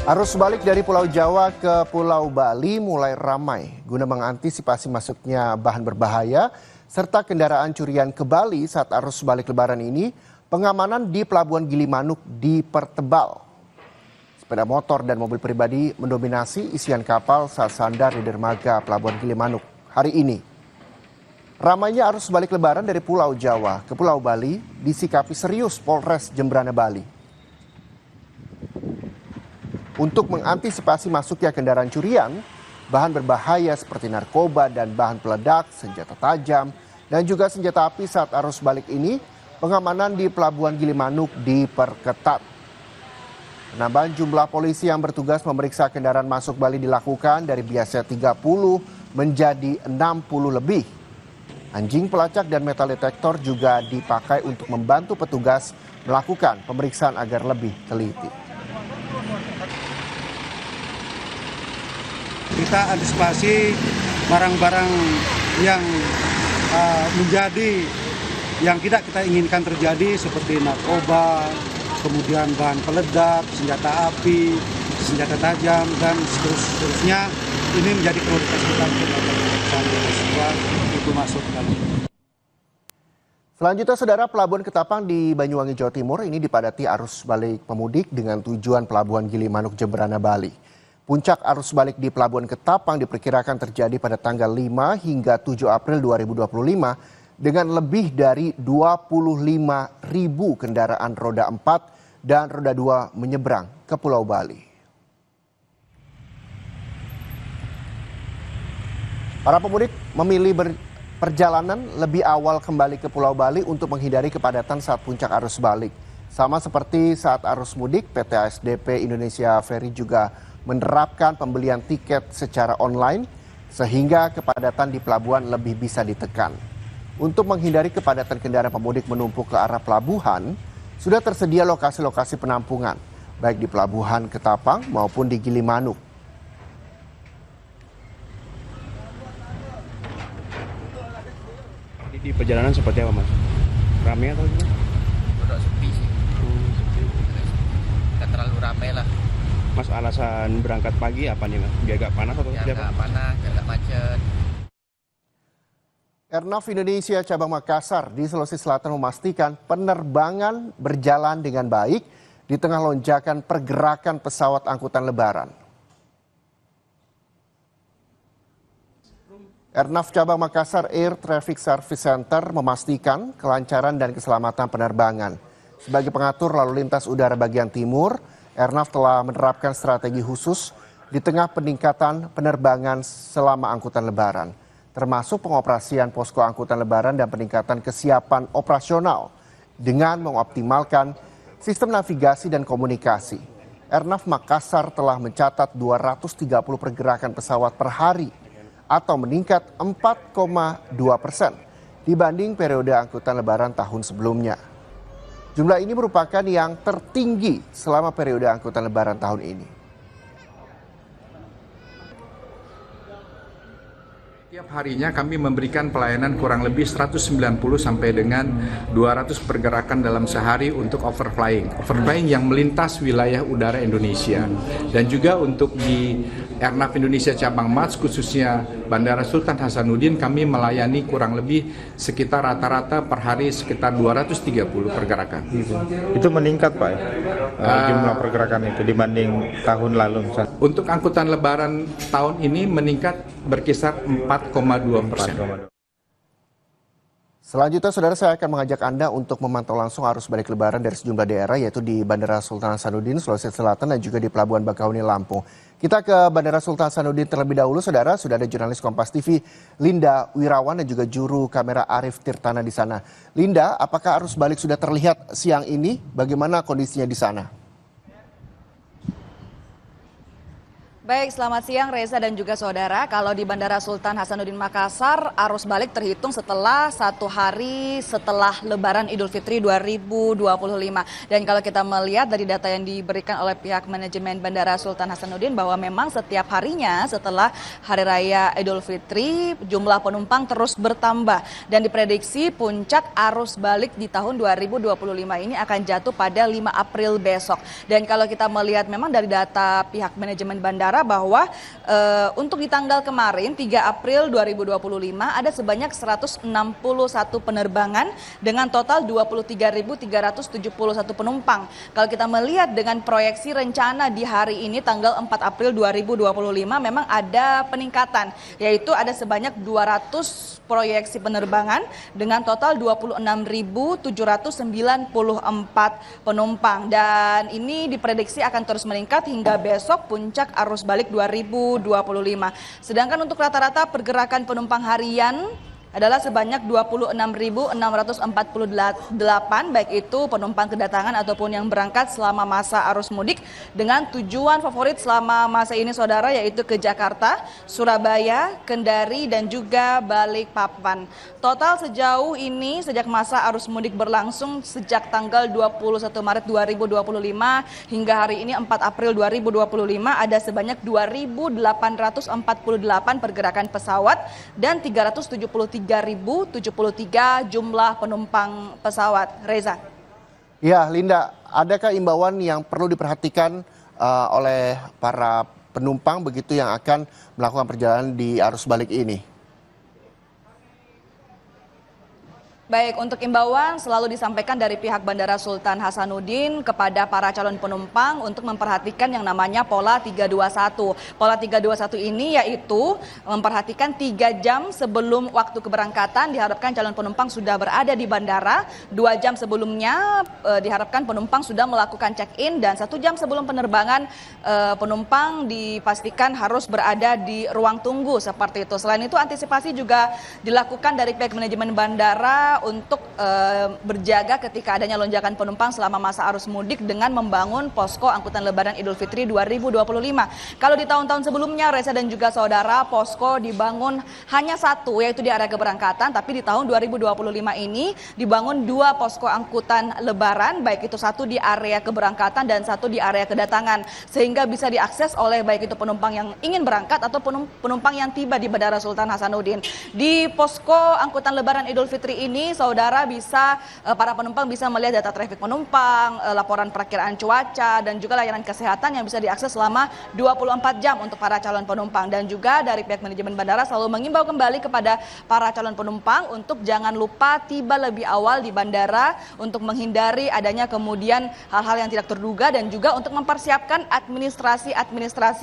Arus balik dari Pulau Jawa ke Pulau Bali mulai ramai guna mengantisipasi masuknya bahan berbahaya serta kendaraan curian ke Bali saat arus balik Lebaran ini. Pengamanan di Pelabuhan Gilimanuk dipertebal. Sepeda motor dan mobil pribadi mendominasi isian kapal saat sandar di dermaga Pelabuhan Gilimanuk hari ini. Ramainya arus balik Lebaran dari Pulau Jawa ke Pulau Bali disikapi serius Polres Jembrana Bali. Untuk mengantisipasi masuknya kendaraan curian, bahan berbahaya seperti narkoba dan bahan peledak, senjata tajam, dan juga senjata api saat arus balik ini, pengamanan di Pelabuhan Gilimanuk diperketat. Penambahan jumlah polisi yang bertugas memeriksa kendaraan masuk Bali dilakukan dari biasa 30 menjadi 60 lebih. Anjing pelacak dan metal detektor juga dipakai untuk membantu petugas melakukan pemeriksaan agar lebih teliti. Kita antisipasi barang-barang yang yang tidak kita inginkan terjadi seperti narkoba, kemudian bahan peledak, senjata api, senjata tajam, dan seterusnya. Ini menjadi prioritas kita untuk itu masuk kali. Selanjutnya, Saudara, Pelabuhan Ketapang di Banyuwangi, Jawa Timur ini dipadati arus balik pemudik dengan tujuan Pelabuhan Gilimanuk, Jembrana, Bali. Puncak arus balik di Pelabuhan Ketapang diperkirakan terjadi pada tanggal 5 hingga 7 April 2025 dengan lebih dari 25.000 kendaraan roda 4 dan roda 2 menyeberang ke Pulau Bali. Para pemudik memilih perjalanan lebih awal kembali ke Pulau Bali untuk menghindari kepadatan saat puncak arus balik. Sama seperti saat arus mudik, PT ASDP Indonesia Ferry juga menerapkan pembelian tiket secara online sehingga kepadatan di pelabuhan lebih bisa ditekan. Untuk menghindari kepadatan kendaraan pemudik menumpuk ke arah pelabuhan, sudah tersedia lokasi-lokasi penampungan, baik di Pelabuhan Ketapang maupun di Gilimanuk. Di perjalanan seperti apa, Mas? Ramai atau gimana? Udah sepi sih. Nggak terlalu ramai lah. Mas, alasan berangkat pagi apa nih, Mas? Biar gak panas atau Biar nggak panas, biar nggak macet. Airnav Indonesia cabang Makassar di Sulawesi Selatan memastikan penerbangan berjalan dengan baik di tengah lonjakan pergerakan pesawat angkutan Lebaran. Airnav cabang Makassar Air Traffic Service Center memastikan kelancaran dan keselamatan penerbangan. Sebagai pengatur lalu lintas udara bagian timur, Airnav telah menerapkan strategi khusus di tengah peningkatan penerbangan selama angkutan Lebaran, termasuk pengoperasian posko angkutan Lebaran dan peningkatan kesiapan operasional dengan mengoptimalkan sistem navigasi dan komunikasi. Airnav Makassar telah mencatat 230 pergerakan pesawat per hari atau meningkat 4,2% dibanding periode angkutan Lebaran tahun sebelumnya. Jumlah ini merupakan yang tertinggi selama periode angkutan Lebaran tahun ini. Tiap harinya kami memberikan pelayanan kurang lebih 190 sampai dengan 200 pergerakan dalam sehari untuk overflying yang melintas wilayah udara Indonesia. Dan juga untuk di Airnav Indonesia cabang MATS khususnya Bandara Sultan Hasanuddin kami melayani kurang lebih sekitar rata-rata per hari sekitar 230 pergerakan. Itu meningkat, Pak, jumlah pergerakan itu dibanding tahun lalu. Untuk angkutan Lebaran tahun ini meningkat berkisar 4,2%. Selanjutnya, Saudara, saya akan mengajak Anda untuk memantau langsung arus balik Lebaran dari sejumlah daerah, yaitu di Bandara Sultan Hasanuddin, Sulawesi Selatan, dan juga di Pelabuhan Bakauheni, Lampung. Kita ke Bandara Sultan Hasanuddin terlebih dahulu, Saudara. Sudah ada jurnalis Kompas TV, Linda Wirawan, dan juga juru kamera Arif Tirtana di sana. Linda, apakah arus balik sudah terlihat siang ini? Bagaimana kondisinya di sana? Baik, selamat siang Reza dan juga saudara. Kalau di Bandara Sultan Hasanuddin Makassar, arus balik terhitung setelah 1 hari setelah Lebaran Idul Fitri 2025. Dan kalau kita melihat dari data yang diberikan oleh pihak manajemen Bandara Sultan Hasanuddin bahwa memang setiap harinya setelah Hari Raya Idul Fitri, jumlah penumpang terus bertambah. Dan diprediksi puncak arus balik di tahun 2025 ini akan jatuh pada 5 April besok. Dan kalau kita melihat memang dari data pihak manajemen bandara bahwa untuk di tanggal kemarin 3 April 2025 ada sebanyak 161 penerbangan dengan total 23.371 penumpang. Kalau kita melihat dengan proyeksi rencana di hari ini tanggal 4 April 2025 memang ada peningkatan, yaitu ada sebanyak 200 proyeksi penerbangan dengan total 26.794 penumpang, dan ini diprediksi akan terus meningkat hingga besok puncak arus balik 2025. Sedangkan untuk rata-rata pergerakan penumpang harian adalah sebanyak 26.648, baik itu penumpang kedatangan ataupun yang berangkat selama masa arus mudik, dengan tujuan favorit selama masa ini saudara yaitu ke Jakarta, Surabaya, Kendari dan juga Balikpapan. Total sejauh ini sejak masa arus mudik berlangsung sejak tanggal 21 Maret 2025 hingga hari ini 4 April 2025 ada sebanyak 2.848 pergerakan pesawat dan 373.073 jumlah penumpang pesawat. Reza. Ya, Linda, adakah imbauan yang perlu diperhatikan oleh para penumpang begitu yang akan melakukan perjalanan di arus balik ini? Baik, untuk imbauan selalu disampaikan dari pihak Bandara Sultan Hasanuddin kepada para calon penumpang untuk memperhatikan yang namanya pola 321. Pola 321 ini yaitu memperhatikan 3 jam sebelum waktu keberangkatan diharapkan calon penumpang sudah berada di bandara, 2 jam sebelumnya diharapkan penumpang sudah melakukan check-in, dan 1 jam sebelum penerbangan penumpang dipastikan harus berada di ruang tunggu seperti itu. Selain itu antisipasi juga dilakukan dari pihak manajemen bandara untuk berjaga ketika adanya lonjakan penumpang selama masa arus mudik dengan membangun posko angkutan Lebaran Idul Fitri 2025. Kalau di tahun-tahun sebelumnya Reza dan juga saudara, posko dibangun hanya 1 yaitu di area keberangkatan, tapi di tahun 2025 ini dibangun 2 posko angkutan Lebaran, baik itu 1 di area keberangkatan dan 1 di area kedatangan, sehingga bisa diakses oleh baik itu penumpang yang ingin berangkat atau penumpang yang tiba di Bandara Sultan Hasanuddin. Di posko angkutan Lebaran Idul Fitri ini saudara bisa, para penumpang bisa melihat data trafik penumpang, laporan perakiraan cuaca dan juga layanan kesehatan yang bisa diakses selama 24 jam untuk para calon penumpang. Dan juga dari pihak manajemen bandara selalu mengimbau kembali kepada para calon penumpang untuk jangan lupa tiba lebih awal di bandara untuk menghindari adanya kemudian hal-hal yang tidak terduga, dan juga untuk mempersiapkan administrasi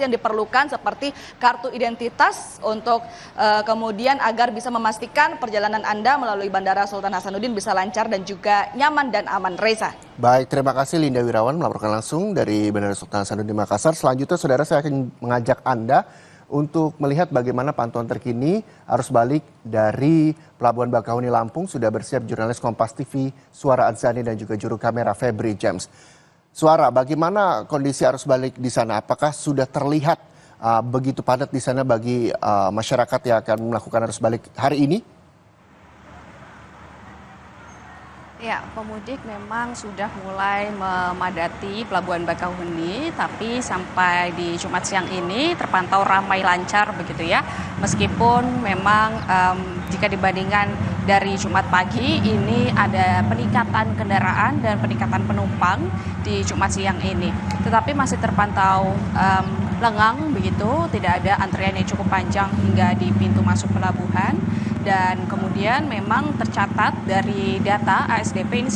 yang diperlukan seperti kartu identitas untuk kemudian agar bisa memastikan perjalanan Anda melalui Bandara Sultan Hasanuddin bisa lancar dan juga nyaman dan aman. Reza. Baik, terima kasih Linda Wirawan melaporkan langsung dari Bandara Sultan Hasanuddin Makassar. Selanjutnya saudara, saya akan mengajak Anda untuk melihat bagaimana pantauan terkini arus balik dari Pelabuhan Bakahuni Lampung. Sudah bersiap jurnalis Kompas TV Suara Adzani dan juga juru kamera Febri James. Suara, bagaimana kondisi arus balik di sana? Apakah sudah terlihat begitu padat di sana bagi masyarakat yang akan melakukan arus balik hari ini? Ya, pemudik memang sudah mulai memadati Pelabuhan Bakahuni, tapi sampai di Jumat siang ini terpantau ramai lancar begitu ya. Meskipun memang jika dibandingkan dari Jumat pagi ini ada peningkatan kendaraan dan peningkatan penumpang di Jumat siang ini. Tetapi masih terpantau lengang begitu, tidak ada antrian yang cukup panjang hingga di pintu masuk pelabuhan. Dan kemudian memang tercatat dari data ASDP ini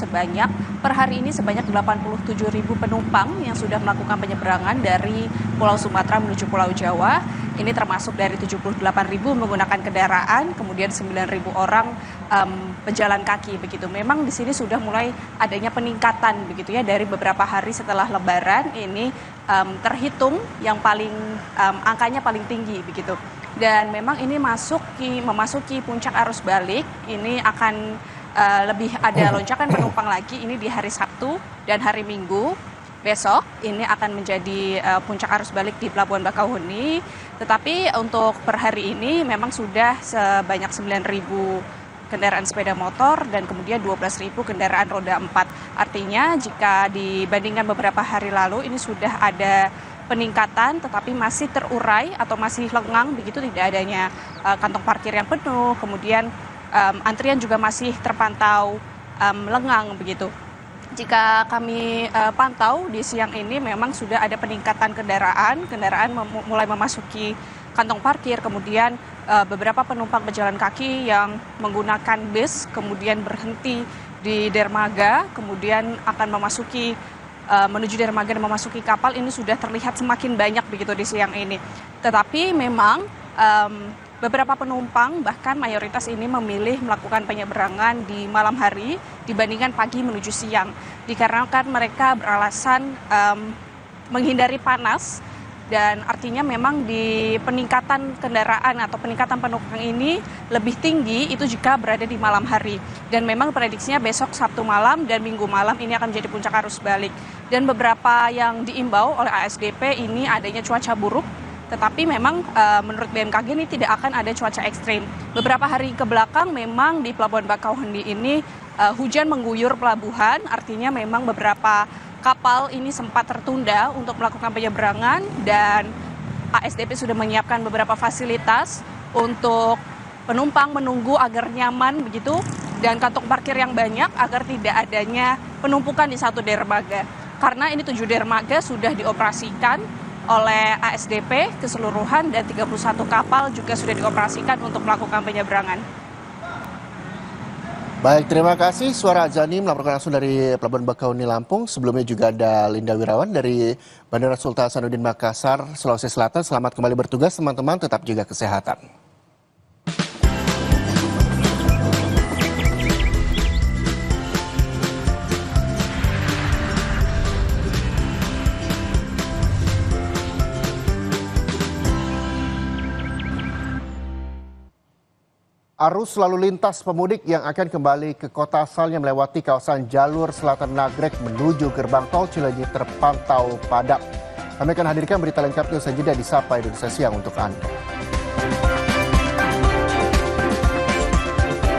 per hari ini sebanyak 87.000 penumpang yang sudah melakukan penyeberangan dari Pulau Sumatera menuju Pulau Jawa. Ini termasuk dari 78.000 menggunakan kendaraan, kemudian 9.000 orang pejalan kaki begitu. Memang di sini sudah mulai adanya peningkatan begitu ya, dari beberapa hari setelah Lebaran ini terhitung yang paling angkanya paling tinggi begitu. Dan memang ini memasuki puncak arus balik, ini akan lebih ada lonjakan penumpang lagi ini di hari Sabtu dan hari Minggu. besok ini akan menjadi puncak arus balik di Pelabuhan Bakauheni. Tetapi untuk per hari ini memang sudah sebanyak 9.000 kendaraan sepeda motor dan kemudian 12.000 kendaraan roda 4. Artinya jika dibandingkan beberapa hari lalu ini sudah ada peningkatan tetapi masih terurai atau masih lengang begitu, tidak adanya kantong parkir yang penuh, kemudian antrian juga masih terpantau lengang begitu. Jika kami pantau di siang ini memang sudah ada peningkatan kendaraan mulai memasuki kantong parkir, kemudian beberapa penumpang pejalan kaki yang menggunakan bis kemudian berhenti di dermaga, kemudian akan menuju dermaga dan memasuki kapal, ini sudah terlihat semakin banyak begitu di siang ini. Tetapi memang beberapa penumpang bahkan mayoritas ini memilih melakukan penyeberangan di malam hari dibandingkan pagi menuju siang. Dikarenakan mereka beralasan menghindari panas dan artinya memang di peningkatan kendaraan atau peningkatan penumpang ini lebih tinggi itu jika berada di malam hari. Dan memang prediksinya besok Sabtu malam dan Minggu malam ini akan menjadi puncak arus balik. Dan beberapa yang diimbau oleh ASDP ini adanya cuaca buruk. Tetapi memang menurut BMKG ini tidak akan ada cuaca ekstrim. Beberapa hari ke belakang memang di Pelabuhan Bakauheni ini hujan mengguyur pelabuhan, artinya memang beberapa kapal ini sempat tertunda untuk melakukan penyeberangan dan ASDP sudah menyiapkan beberapa fasilitas untuk penumpang menunggu agar nyaman begitu dan kantong parkir yang banyak agar tidak adanya penumpukan di satu dermaga. Karena ini 7 dermaga sudah dioperasikan oleh ASDP keseluruhan dan 31 kapal juga sudah dioperasikan untuk melakukan penyeberangan. Baik, terima kasih. Suara Azani melaporkan langsung dari Pelabuhan Bakauheni Lampung. Sebelumnya juga ada Linda Wirawan dari Bandara Sultan Hasanuddin Makassar, Sulawesi Selatan. Selamat kembali bertugas teman-teman, tetap jaga kesehatan. Arus lalu lintas pemudik yang akan kembali ke kota asalnya melewati kawasan jalur selatan Nagrek menuju gerbang tol Cilenyi terpantau padat. Kami akan hadirkan berita lengkapnya usai jeda di Sapa Indonesia Siang untuk Anda.